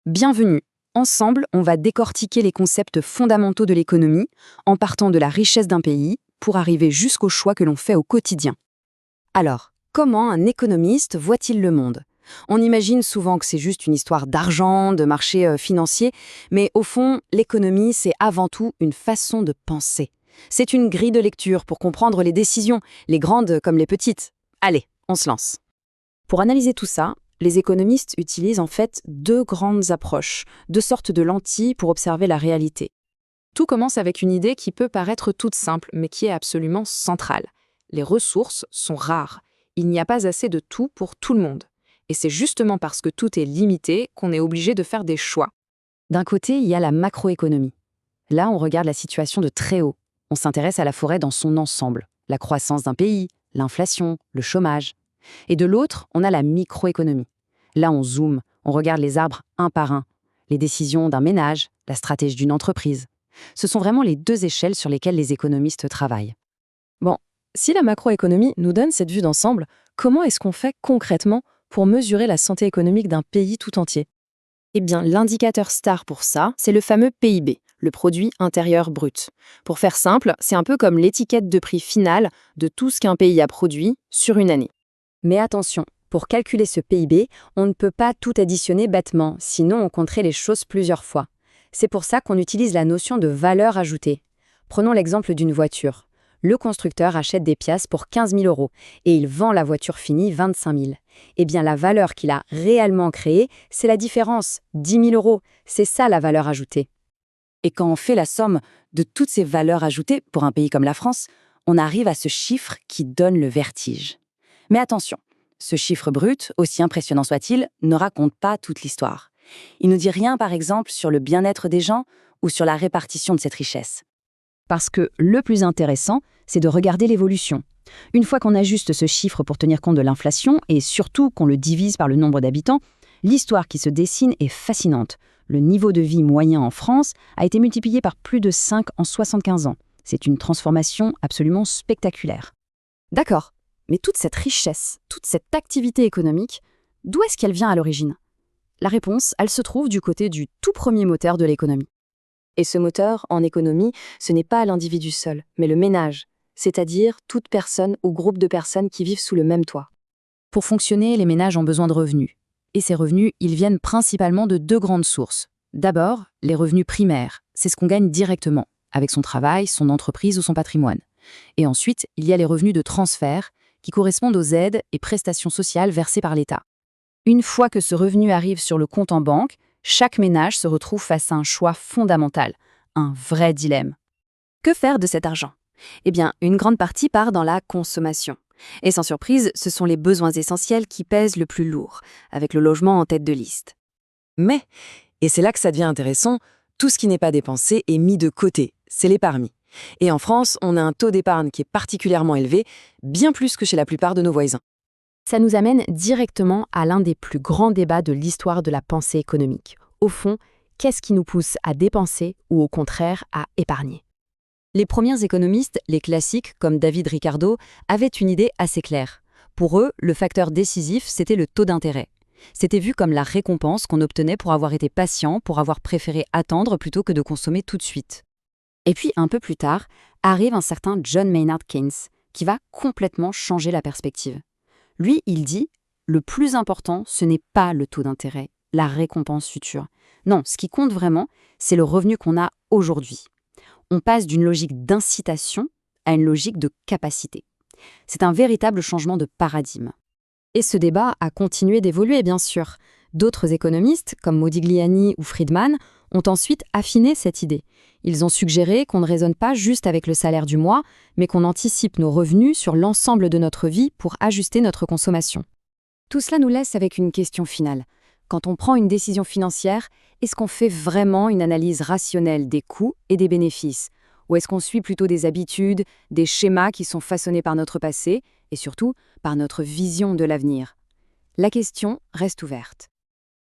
Bienvenue. Ensemble, on va décortiquer les concepts fondamentaux de l'économie en partant de la richesse d'un pays pour arriver jusqu'aux choix que l'on fait au quotidien. Alors, comment un économiste voit-il le monde? On imagine souvent que c'est juste une histoire d'argent, de marché financier, mais au fond, l'économie, c'est avant tout une façon de penser. C'est une grille de lecture pour comprendre les décisions, les grandes comme les petites. Allez, on se lance. Pour analyser tout ça, les économistes utilisent en fait deux grandes approches, deux sortes de lentilles pour observer la réalité. Tout commence avec une idée qui peut paraître toute simple, mais qui est absolument centrale. Les ressources sont rares. Il n'y a pas assez de tout pour tout le monde. Et c'est justement parce que tout est limité qu'on est obligé de faire des choix. D'un côté, il y a la macroéconomie. Là, on regarde la situation de très haut. On s'intéresse à la forêt dans son ensemble, la croissance d'un pays, l'inflation, le chômage. Et de l'autre, on a la microéconomie. Là, on zoome, on regarde les arbres un par un, les décisions d'un ménage, la stratégie d'une entreprise. Ce sont vraiment les deux échelles sur lesquelles les économistes travaillent. Bon, si la macroéconomie nous donne cette vue d'ensemble, comment est-ce qu'on fait concrètement pour mesurer la santé économique d'un pays tout entier? Eh bien, l'indicateur star pour ça, c'est le fameux PIB, le produit intérieur brut. Pour faire simple, c'est un peu comme l'étiquette de prix finale de tout ce qu'un pays a produit sur une année. Mais attention, pour calculer ce PIB, on ne peut pas tout additionner bêtement, sinon on compterait les choses plusieurs fois. C'est pour ça qu'on utilise la notion de valeur ajoutée. Prenons l'exemple d'une voiture. Le constructeur achète des pièces pour 15 000 € et il vend la voiture finie 25 000. Eh bien, la valeur qu'il a réellement créée, c'est la différence, 10 000 €. C'est ça la valeur ajoutée. Et quand on fait la somme de toutes ces valeurs ajoutées pour un pays comme la France, on arrive à ce chiffre qui donne le vertige. Mais attention, ce chiffre brut, aussi impressionnant soit-il, ne raconte pas toute l'histoire. Il ne dit rien, par exemple, sur le bien-être des gens ou sur la répartition de cette richesse. Parce que le plus intéressant, c'est de regarder l'évolution. Une fois qu'on ajuste ce chiffre pour tenir compte de l'inflation et surtout qu'on le divise par le nombre d'habitants, l'histoire qui se dessine est fascinante. Le niveau de vie moyen en France a été multiplié par plus de 5 en 75 ans. C'est une transformation absolument spectaculaire. D'accord, mais toute cette richesse, toute cette activité économique, d'où est-ce qu'elle vient à l'origine? La réponse, elle se trouve du côté du tout premier moteur de l'économie. Et ce moteur, en économie, ce n'est pas l'individu seul, mais le ménage, c'est-à-dire toute personne ou groupe de personnes qui vivent sous le même toit. Pour fonctionner, les ménages ont besoin de revenus. Et ces revenus, ils viennent principalement de deux grandes sources. D'abord, les revenus primaires, c'est ce qu'on gagne directement, avec son travail, son entreprise ou son patrimoine. Et ensuite, il y a les revenus de transfert, qui correspondent aux aides et prestations sociales versées par l'État. Une fois que ce revenu arrive sur le compte en banque, chaque ménage se retrouve face à un choix fondamental, un vrai dilemme. Que faire de cet argent? Eh bien, une grande partie part dans la consommation. Et sans surprise, ce sont les besoins essentiels qui pèsent le plus lourd, avec le logement en tête de liste. Mais, et c'est là que ça devient intéressant, tout ce qui n'est pas dépensé est mis de côté, c'est l'épargne. Et en France, on a un taux d'épargne qui est particulièrement élevé, bien plus que chez la plupart de nos voisins. Ça nous amène directement à l'un des plus grands débats de l'histoire de la pensée économique. Au fond, qu'est-ce qui nous pousse à dépenser ou au contraire à épargner? Les premiers économistes, les classiques comme David Ricardo, avaient une idée assez claire. Pour eux, le facteur décisif, c'était le taux d'intérêt. C'était vu comme la récompense qu'on obtenait pour avoir été patient, pour avoir préféré attendre plutôt que de consommer tout de suite. Et puis, un peu plus tard, arrive un certain John Maynard Keynes, qui va complètement changer la perspective. Lui, il dit « Le plus important, ce n'est pas le taux d'intérêt, la récompense future. Non, ce qui compte vraiment, c'est le revenu qu'on a aujourd'hui. » On passe d'une logique d'incitation à une logique de capacité. C'est un véritable changement de paradigme. Et ce débat a continué d'évoluer, bien sûr. D'autres économistes, comme Modigliani ou Friedman, ont ensuite affiné cette idée. Ils ont suggéré qu'on ne raisonne pas juste avec le salaire du mois, mais qu'on anticipe nos revenus sur l'ensemble de notre vie pour ajuster notre consommation. Tout cela nous laisse avec une question finale. Quand on prend une décision financière, est-ce qu'on fait vraiment une analyse rationnelle des coûts et des bénéfices? Ou est-ce qu'on suit plutôt des habitudes, des schémas qui sont façonnés par notre passé et surtout par notre vision de l'avenir? La question reste ouverte.